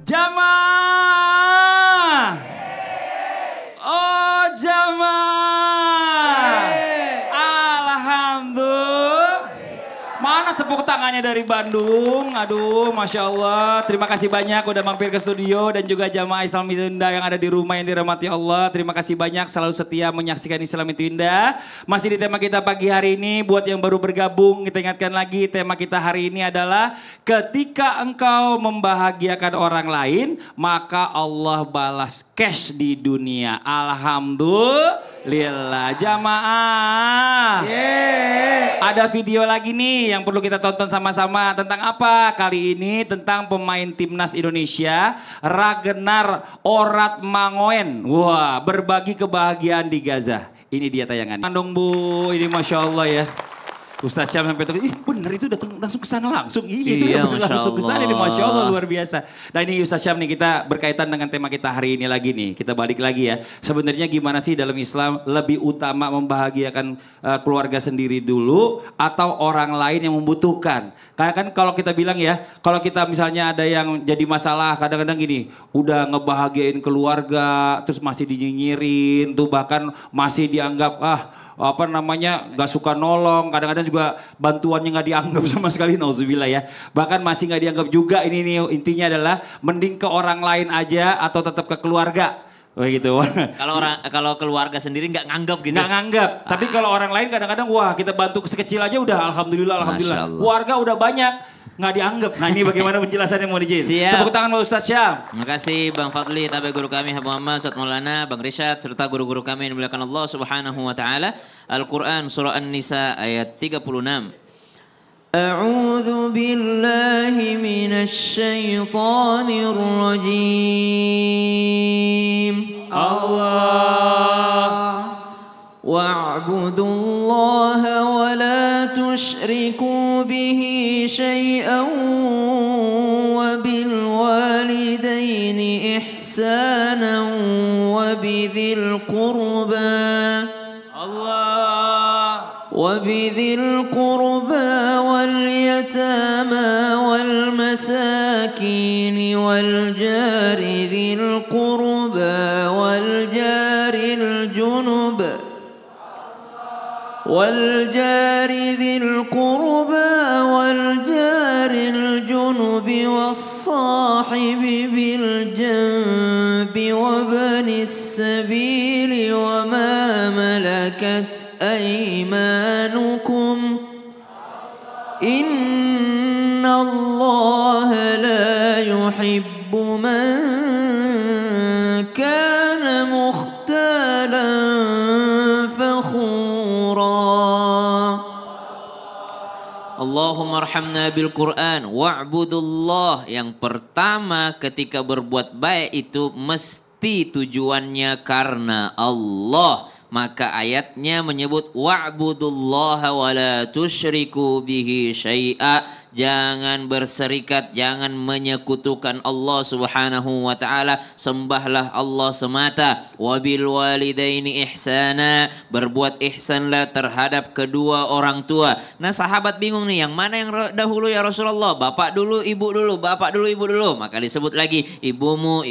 Jamaah. Oh jamaah. Alhamdulillah. Mana tepuk tangannya dari Bandung? Aduh, Masya Allah. Terima kasih banyak udah mampir ke studio dan juga jamaah Islam itu Indah yang ada di rumah yang dirahmati Allah. Terima kasih banyak selalu setia menyaksikan Islam itu Indah. Masih di tema kita pagi hari ini, buat yang baru bergabung, kita ingatkan lagi tema kita hari ini adalah ketika engkau membahagiakan orang lain, maka Allah balas cash di dunia. Alhamdulillah, jamaah. Ada video lagi nih yang perlu kita tonton sama-sama. Tentang apa? Kali ini tentang pemain timnas Indonesia, Ragnar Oratmangoen. Wah, berbagi kebahagiaan di Gaza. Ini dia tayangannya. Andong Bu, ini Masya Allah ya. Ustaz Syam sampai tuh, ih bener itu datang langsung ke sana langsung. Iya, langsung ke sana ini Masya Allah luar biasa. Nah ini Ustaz Syam nih, kita berkaitan dengan tema kita hari ini lagi nih. Kita balik lagi ya. Sebenarnya gimana sih dalam Islam lebih utama membahagiakan keluarga sendiri dulu atau orang lain yang membutuhkan. Karena kan kalau kita bilang ya, kalau kita misalnya ada yang jadi masalah kadang-kadang gini, udah ngebahagiain keluarga terus masih dinyinyirin tuh, bahkan masih dianggap apa namanya gak suka nolong, kadang-kadang juga bantuannya gak dianggap sama sekali, nauzubillah ya. Bahkan masih gak dianggap juga, ini nih intinya adalah mending ke orang lain aja atau tetap ke keluarga. Begitu. Kalau keluarga sendiri nggak nganggap gitu. Nggak nganggap. Tapi kalau orang lain kadang-kadang wah kita bantu sekecil aja udah alhamdulillah. Keluarga udah banyak nggak dianggap. Nah ini bagaimana penjelasan yang mau dijin? Tepuk tangan buat Ustaz Syam. Terima kasih Bang Fadli, tabe guru kami Habib Muhammad, Ustaz Maulana, Bang Rishad serta guru-guru kami yang dimuliakan Allah Subhanahu wa taala. Al-Qur'an surah An-Nisa ayat 36. أعوذ بالله من الشيطان الرجيم الله واعبدوا الله ولا تشركوا به شيئا وبالوالدين إحسانا وبذي القربى وبذي القربى واليتامى والمساكين والجار ذي القربى والجار الجنب والصاحب بالجنب وابن السبيل وما ملكت أيمانكم إن الله لا يحب من كان مختالا فخورا Allahumma arhamna bil Quran wa'budullah. Yang pertama ketika berbuat baik itu mesti tujuannya karena Allah. Maka ayatnya menyebut wa'budullaha wa la tusyriku bihi syai'a. Jangan berserikat, jangan menyekutukan Allah Subhanahu wa taala. Sembahlah Allah semata. Wabil walidaini ihsana. Berbuat ihsanlah terhadap kedua orang tua. Nah, sahabat bingung nih, yang mana yang dahulu ya Rasulullah? Bapak dulu, ibu dulu, bapak dulu, ibu dulu. Maka disebut lagi ibumu,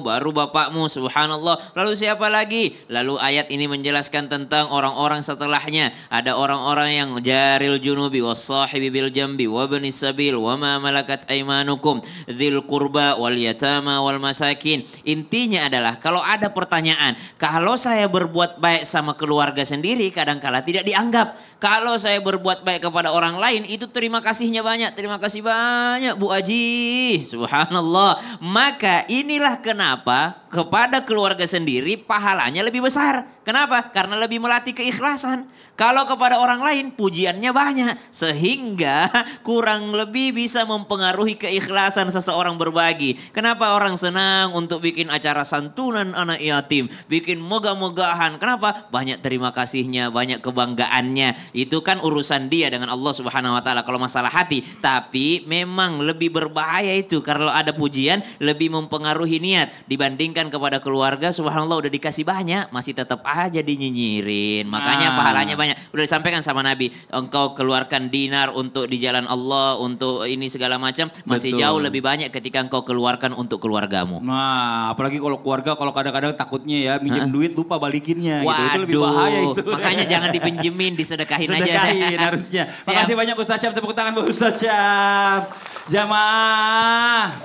baru bapakmu. Subhanallah. Lalu siapa lagi? Lalu ayat ini menjelaskan tentang orang-orang setelahnya. Ada orang-orang yang jaril junubi wassahibi bil jambi wabni sabil wama malakat aimanukum dzil qurba wal yatama wal masakin. Intinya adalah kalau ada pertanyaan, kalau saya berbuat baik sama keluarga sendiri kadangkala tidak dianggap. Kalau saya berbuat baik kepada orang lain itu terima kasihnya banyak. Terima kasih banyak Bu Aji. Subhanallah. Maka inilah kenapa kepada keluarga sendiri pahalanya lebih besar. Kenapa? Karena lebih melatih keikhlasan. Kalau kepada orang lain pujiannya banyak. Sehingga kurang lebih bisa mempengaruhi keikhlasan seseorang berbagi. Kenapa orang senang untuk bikin acara santunan anak yatim. Bikin megah-megahan. Kenapa? Banyak terima kasihnya, banyak kebanggaannya. Itu kan urusan dia dengan Allah Subhanahu wa taala kalau masalah hati. Tapi memang lebih berbahaya itu kalau ada pujian lebih mempengaruhi niat dibandingkan kepada keluarga. Subhanallah udah dikasih banyak masih tetap aja dinyinyirin. Makanya pahalanya banyak. Udah disampaikan sama Nabi, engkau keluarkan dinar untuk di jalan Allah, untuk ini segala macam masih jauh lebih banyak ketika engkau keluarkan untuk keluargamu. Nah, apalagi kalau keluarga kalau kadang-kadang takutnya ya minjem duit lupa balikinnya gitu. Itu lebih Waduh, bahaya itu. makanya jangan dipinjemin, disedekahin aja. Sedekahin harusnya. Makasih banyak Ustaz Syam, tepuk tangan buat Ustaz Syam. Jamaah.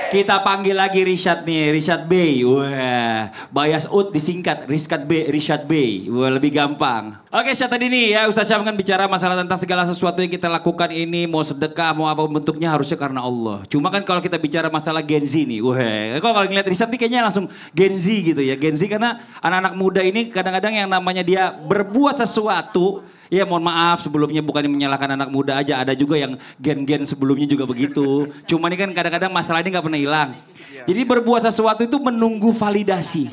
Kita panggil lagi Rishad nih, Rishad Bey. Wah, Bayas Ut disingkat Rishad Bey. Wah, lebih gampang. Oke, Syed tadi nih ya Ustaz Syam kan bicara masalah tentang segala sesuatu yang kita lakukan ini, mau sedekah, mau apa bentuknya harusnya karena Allah. Cuma kan kalau kita bicara masalah Gen Z nih, wah, kalau ngeliat Rishad nih kayaknya langsung Gen Z gitu ya. Gen Z karena anak-anak muda ini kadang-kadang yang namanya dia berbuat sesuatu. Ya mohon maaf sebelumnya bukannya menyalahkan anak muda aja, ada juga yang gen-gen sebelumnya juga begitu. Cuma ini kan kadang-kadang masalah ini gak pernah hilang. Jadi berbuat sesuatu itu menunggu validasi.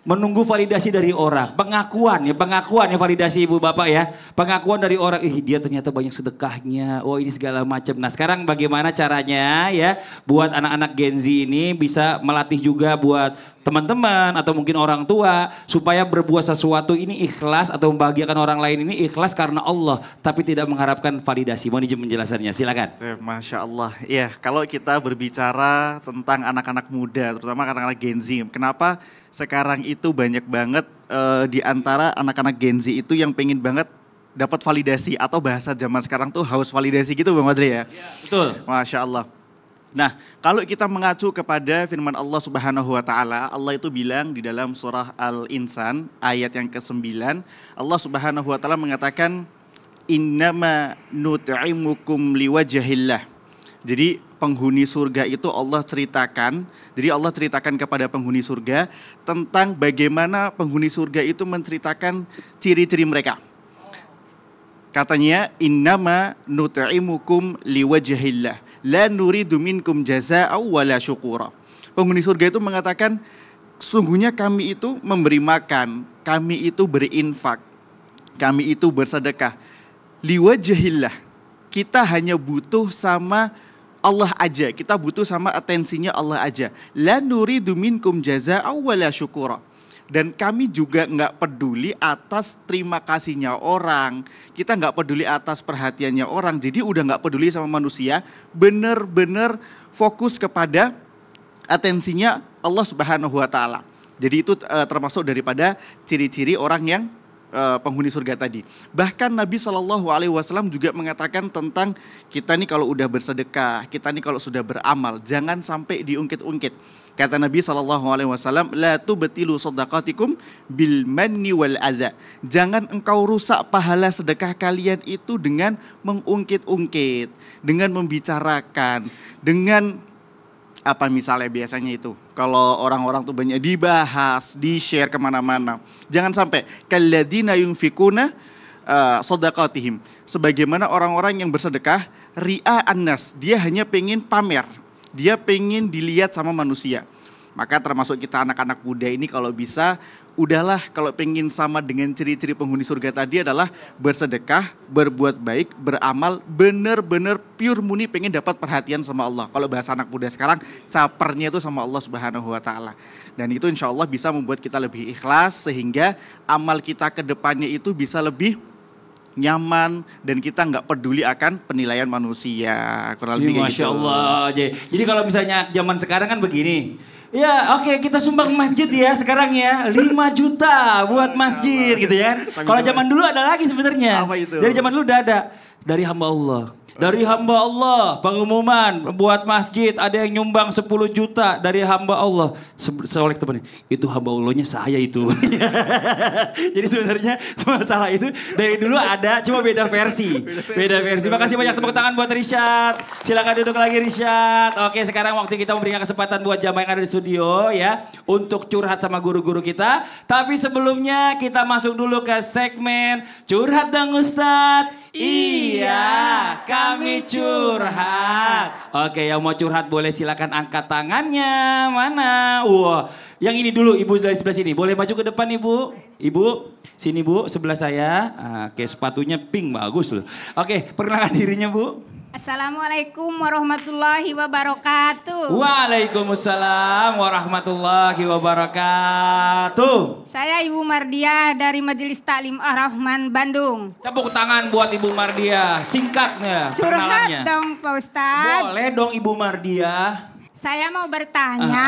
Menunggu validasi dari orang. Pengakuan ya validasi ibu bapak ya. Pengakuan dari orang, dia ternyata banyak sedekahnya. Oh ini segala macam. Nah sekarang bagaimana caranya ya buat anak-anak Gen Z ini bisa melatih juga buat teman-teman atau mungkin orang tua supaya berbuat sesuatu ini ikhlas atau membahagiakan orang lain ini ikhlas karena Allah tapi tidak mengharapkan validasi. Mohon izin penjelasannya, silakan. Masya Allah. Ya, kalau kita berbicara tentang anak-anak muda, terutama anak-anak Gen Z, kenapa sekarang itu banyak banget di antara anak-anak Gen Z itu yang pengen banget dapat validasi atau bahasa zaman sekarang tuh haus validasi gitu Bang Madri ya? Ya betul. Masya Allah. Nah, kalau kita mengacu kepada firman Allah Subhanahu wa taala, Allah itu bilang di dalam surah Al-Insan ayat yang ke-9, Allah Subhanahu wa taala mengatakan innama nut'imukum liwajhillah. Jadi penghuni surga itu Allah ceritakan, jadi Allah ceritakan kepada penghuni surga tentang bagaimana penghuni surga itu menceritakan ciri-ciri mereka. Katanya innama nut'imukum liwajhillah la nuridu minkum jazaa'aw wala syukura. Penghuni surga itu mengatakan sungguhnya kami itu memberi makan, kami itu berinfak, kami itu bersedekah liwajhillah. Kita hanya butuh sama Allah aja, kita butuh sama atensinya Allah aja. La nuridu minkum jazaa'aw wala syukura. Dan kami juga nggak peduli atas terima kasihnya orang. Kita nggak peduli atas perhatiannya orang. Jadi udah nggak peduli sama manusia. Bener-bener fokus kepada atensinya Allah Subhanahu wa taala. Jadi itu termasuk daripada ciri-ciri orang yang penghuni surga tadi. Bahkan Nabi SAW juga mengatakan tentang kita nih kalau udah bersedekah, kita nih kalau sudah beramal, jangan sampai diungkit-ungkit. Kata Nabi SAW, la tubtilu shadaqatikum bil manni wal adza. Jangan engkau rusak pahala sedekah kalian itu dengan mengungkit-ungkit, dengan membicarakan, dengan apa misalnya biasanya itu. Kalau orang-orang tuh banyak dibahas, di-share kemana-mana. Jangan sampai kalladina yunfikuna shadaqatihim. Sebagaimana orang-orang yang bersedekah, ri'a annas, dia hanya pengen pamer. Dia pengen dilihat sama manusia. Maka termasuk kita anak-anak muda ini kalau bisa, udahlah kalau pengen sama dengan ciri-ciri penghuni surga tadi adalah bersedekah, berbuat baik, beramal, bener-bener pure murni pengen dapat perhatian sama Allah. Kalau bahasa anak muda sekarang, capernya itu sama Allah Subhanahu wa taala. Dan itu insya Allah bisa membuat kita lebih ikhlas sehingga amal kita ke depannya itu bisa lebih nyaman dan kita nggak peduli akan penilaian manusia. Kurang lebih kayak gitu. Masya Allah. Jadi kalau misalnya zaman sekarang kan begini. Ya oke, kita sumbang masjid ya sekarang ya 5 juta buat masjid gitu ya. Kalau zaman dulu ada lagi sebenarnya. Apa itu? Dari zaman dulu udah ada dari hamba Allah. Dari hamba Allah, pengumuman buat masjid, ada yang nyumbang 10 juta dari hamba Allah. Seoleh teman, itu hamba Allahnya saya itu. Jadi sebenarnya masalah itu dari dulu ada, cuma beda versi. Beda versi. Makasih banyak, tepuk tangan buat Rishad. Silakan duduk lagi Rishad. Oke, sekarang waktu kita memberikan kesempatan buat jamaah yang ada di studio ya, untuk curhat sama guru-guru kita. Tapi sebelumnya kita masuk dulu ke segmen Curhat Dang Ustadz. Iya, kami curhat. Oke, yang mau curhat boleh silakan angkat tangannya. Mana? Wah, Yang ini dulu ibu dari sebelah sini. Boleh maju ke depan ibu. Ibu, sini bu, sebelah saya. Oke, sepatunya pink, bagus loh. Oke, perkenalkan dirinya bu. Assalamualaikum warahmatullahi wabarakatuh. Waalaikumsalam warahmatullahi wabarakatuh. Saya Ibu Mardiah dari Majelis Taklim Ar-Rahman Bandung. Tepuk tangan buat Ibu Mardiah. Singkatnya Curhat perkenalannya. dong Pak Ustadz. Boleh dong Ibu Mardiah. Saya mau bertanya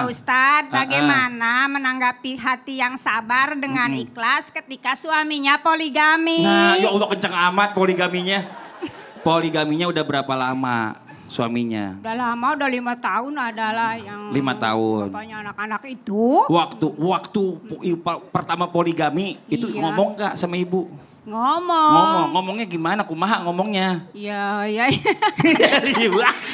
Pak Ustadz, bagaimana menanggapi hati yang sabar dengan ikhlas ketika suaminya poligami? Nah, ya Allah kenceng amat poligaminya. Poligaminya udah berapa lama suaminya? Udah lama, udah 5 tahun adalah yang 5 tahun. bapaknya anak-anak itu. Waktu pertama poligami itu Iya. ngomong gak sama ibu? Ngomongnya gimana? Kumaha ngomongnya? Ya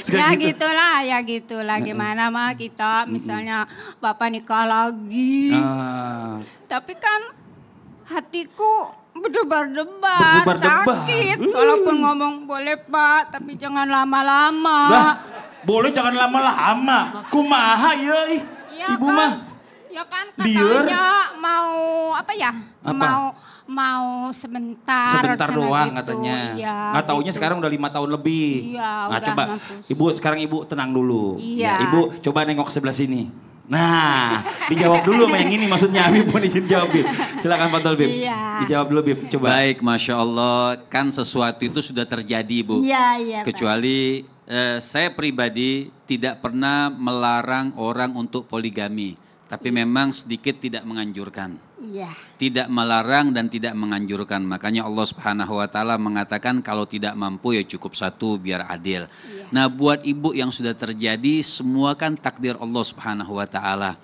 Suka gitu. ya gitulah gimana mah kita misalnya bapak nikah lagi. Tapi kan hatiku berdebar-debar, sakit. Walaupun ngomong boleh Pak, tapi jangan lama-lama. Boleh jangan lama-lama. Kumaha ya ibu kan, mah? Ya kan katanya mau apa ya? Apa? Mau sebentar Doang gitu. katanya. Ya, Nggak taunya gitu. sekarang udah 5 tahun lebih. Iya, Nah, udah coba mampus. ibu sekarang ibu tenang dulu. Iya. Ya, ibu coba nengok sebelah sini. Nah, dijawab dulu sama yang ini maksudnya. Habib pun izin jawab, Bib. Silakan Pak Bib. Iya. Dijawab dulu, Bib. Coba. Baik, Masya Allah. Kan sesuatu itu sudah terjadi, Bu. Iya, Pak. Kecuali saya pribadi tidak pernah melarang orang untuk poligami. Tapi memang sedikit tidak menganjurkan. Iya. Tidak melarang dan tidak menganjurkan. Makanya Allah Subhanahu wa taala mengatakan kalau tidak mampu ya cukup satu biar adil. Iya. Nah, buat ibu yang sudah terjadi semua kan takdir Allah Subhanahu wa taala.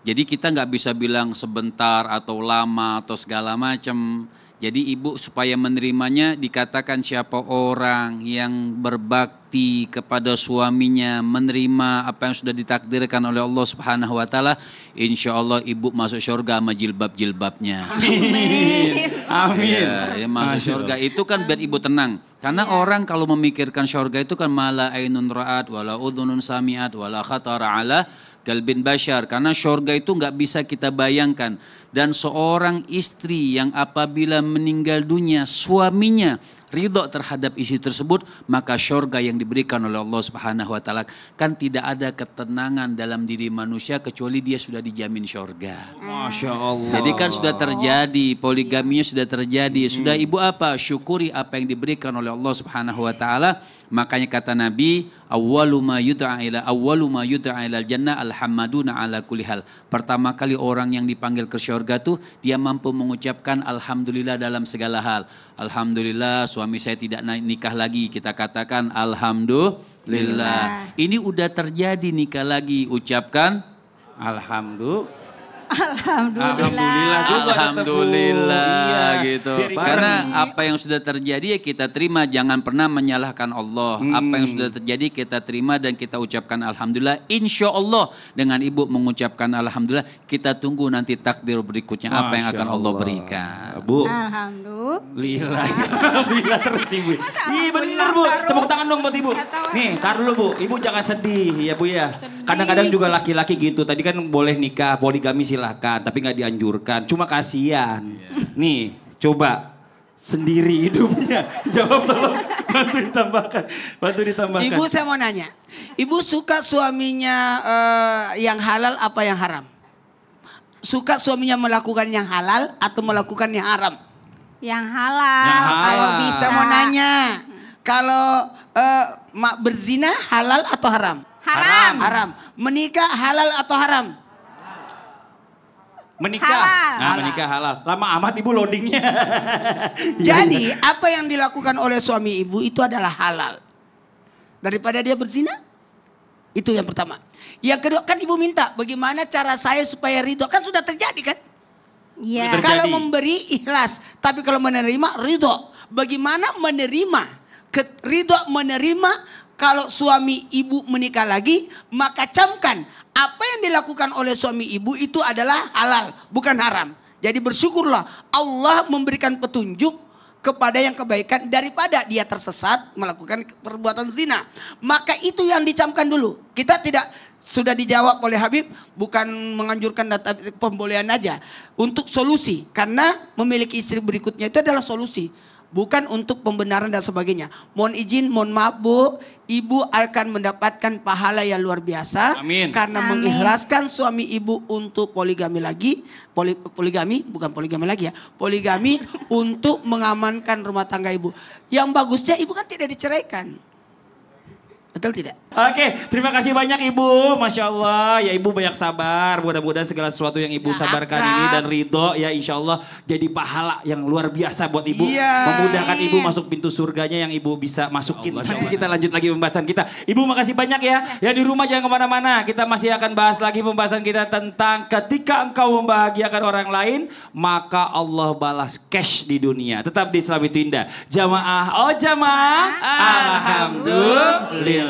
Jadi kita nggak bisa bilang sebentar atau lama atau segala macam. Jadi ibu supaya menerimanya dikatakan siapa orang yang berbakti kepada suaminya, menerima apa yang sudah ditakdirkan oleh Allah Subhanahu wa taala, insya Allah ibu masuk surga sama jilbab-jilbabnya. Amin. Ya, masuk surga itu kan biar ibu tenang. Karena orang kalau memikirkan surga itu kan mala ainun ra'at wala udhunun sami'at wala khatara ala qalbin bashar. Karena surga itu nggak bisa kita bayangkan. Dan seorang istri yang apabila meninggal dunia suaminya ridho terhadap istri tersebut, maka surga yang diberikan oleh Allah Subhanahu wa taala kan tidak ada ketenangan dalam diri manusia kecuali dia sudah dijamin surga. Masya Allah. Jadi kan sudah terjadi, poligaminya sudah terjadi. Sudah ibu apa? Syukuri apa yang diberikan oleh Allah Subhanahu wa taala. Makanya kata Nabi, awwalu ma yud'a ila jannah alhamduna ala kulli hal. Pertama kali orang yang dipanggil ke surga tuh dia mampu mengucapkan alhamdulillah dalam segala hal. Alhamdulillah suami saya tidak nikah lagi, kita katakan alhamdulillah. Ini udah terjadi nikah lagi, ucapkan Alhamdulillah. Alhamdulillah juga. Alhamdulillah Iya. gitu. Biar Karena apa yang sudah terjadi ya kita terima, jangan pernah menyalahkan Allah. Apa yang sudah terjadi kita terima dan kita ucapkan alhamdulillah. Insya Allah dengan ibu mengucapkan alhamdulillah, kita tunggu nanti takdir berikutnya apa yang akan Allah berikan. Bu. Alhamdulillah. Alhamdulillah terus ibu. Iya bener bu. Tepuk tangan dong buat ibu. Nih tar dulu bu. Ibu jangan sedih ya bu ya. Kadang-kadang juga laki-laki gitu. Tadi kan boleh nikah poligami silakan. Tapi nggak dianjurkan. Cuma kasihan. Nih coba. Sendiri hidupnya. Jawab tolong. Bantu ditambahkan. Bantu ditambahkan. Ibu saya mau nanya. Ibu suka suaminya yang halal apa yang haram? Suka suaminya melakukan yang halal atau melakukan yang haram? Yang halal. Yang halal. Kalau bisa. Saya mau nanya. Kalau berzina halal atau haram? Haram. Haram. Menikah halal atau haram? Menikah. Halal. Nah menikah halal. Lama amat ibu loadingnya. Jadi apa yang dilakukan oleh suami ibu itu adalah halal. Daripada dia berzina. Itu yang pertama. Yang kedua kan ibu minta bagaimana cara saya supaya ridho. Kan sudah terjadi kan? Iya. Terjadi. Kalau memberi ikhlas. Tapi kalau menerima ridho. Bagaimana menerima? Ridho menerima kalau suami ibu menikah lagi. Maka camkan apa yang dilakukan oleh suami ibu itu adalah halal. Bukan haram. Jadi bersyukurlah Allah memberikan petunjuk kepada yang kebaikan daripada dia tersesat melakukan perbuatan zina. Maka itu yang dicamkan dulu. Kita tidak sudah dijawab oleh Habib, bukan menganjurkan data pembolehan aja, untuk solusi, karena memiliki istri berikutnya itu adalah solusi, bukan untuk pembenaran dan sebagainya. Mohon izin, mohon maaf Bu, Ibu akan mendapatkan pahala yang luar biasa. Amin. Karena Amin. mengikhlaskan suami Ibu untuk poligami lagi, poligami bukan poligami lagi ya, poligami untuk mengamankan rumah tangga Ibu. Yang bagusnya Ibu kan tidak diceraikan. Betul tidak? Oke, terima kasih banyak Ibu. Masya Allah, ya Ibu banyak sabar. Mudah-mudahan segala sesuatu yang Ibu sabarkan ini dan ridho ya insya Allah jadi pahala yang luar biasa buat Ibu. Iya. Memudahkan Ibu masuk pintu surganya yang Ibu bisa masukin. Nanti kita lanjut lagi pembahasan kita. Ibu makasih banyak ya. Ya di rumah jangan kemana-mana. Kita masih akan bahas lagi pembahasan kita tentang ketika engkau membahagiakan orang lain, maka Allah balas cash di dunia. Tetap di Islam itu Indah. Jamaah, oh jamaah. Alhamdulillah.